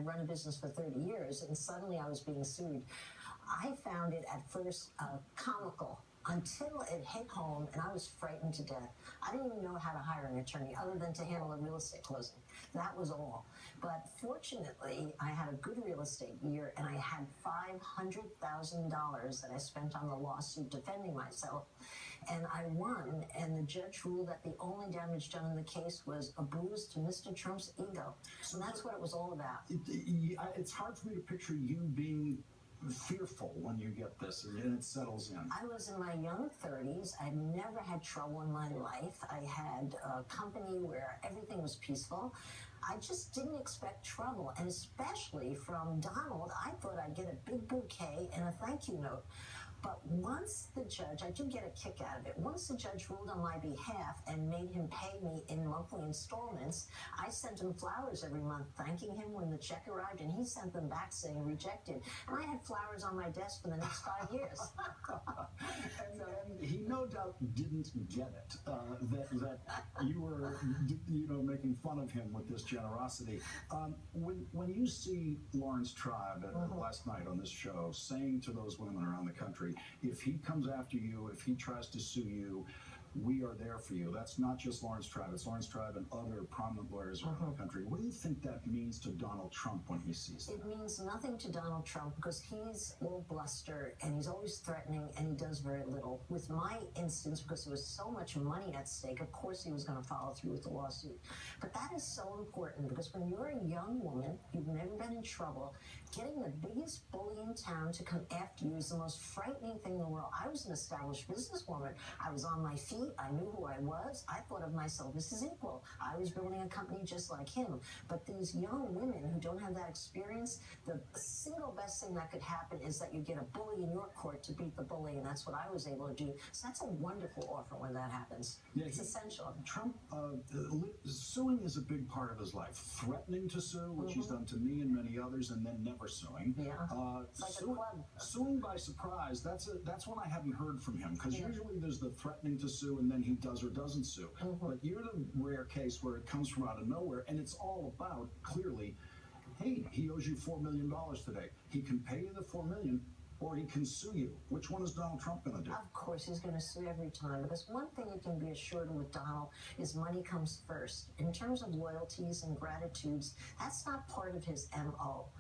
I'd run a business for 30 years, and suddenly I was being sued. I found it at first comical until it hit home, and I was frightened to death. I didn't even know how to hire an attorney other than to handle a real estate closing. That was all. But fortunately, I had a good real estate year, and I had $500,000 that I spent on the lawsuit defending myself. And I won, and the judge ruled that the only damage done in the case was a bruise to Mr. Trump's ego. And that's what it was all about. It's hard for me to picture you being fearful when you get this and it settles in. I was in my young 30s. I'd never had trouble in my life. I had a company where everything was peaceful. I just didn't expect trouble, and especially from Donald, I thought I'd get a big bouquet and a thank you note. But once the judge, I did get a kick out of it, once the judge ruled on my behalf and made him pay me in monthly installments, I sent him flowers every month, thanking him when the check arrived, and he sent them back saying rejected. And I had flowers on my desk for the next 5 years. and he no doubt didn't get it, that you were, making fun of him with this generosity. When you see Lawrence Tribe last night on this show saying to those women around the country, if he comes after you, if he tries to sue you, we are there for you. That's not just Lawrence Tribe. It's Lawrence Tribe and other prominent lawyers around the country. What do you think that means to Donald Trump when he sees that? It means nothing to Donald Trump because he's all bluster and he's always threatening and he does very little. With my instance, because there was so much money at stake, of course he was going to follow through with the lawsuit. But that is so important because when you're a young woman, you've never been in trouble, getting the biggest bully in town to come after you is the most frightening thing in the world. I was an established businesswoman. I was on my feet. I knew who I was. I thought of myself as his equal. I was building a company just like him. But these young women who don't have that experience, the single best thing that could happen is that you get a bully in your court to beat the bully, and that's what I was able to do. So that's a wonderful offer when that happens. Yeah, it's essential. Trump, suing is a big part of his life. Threatening to sue, which he's done to me and many others, and then never suing. Yeah, it's like a club. Suing by surprise, that's one I haven't heard from him, because usually there's the threatening to sue and then he does or doesn't sue. But you're the rare case where it comes from out of nowhere, and it's all about, clearly, hey, he owes you $4 million today. He can pay you the $4 million, or he can sue you. Which one is Donald Trump going to do? Of course, he's going to sue every time, because one thing you can be assured with Donald is money comes first. In terms of loyalties and gratitudes, that's not part of his MO.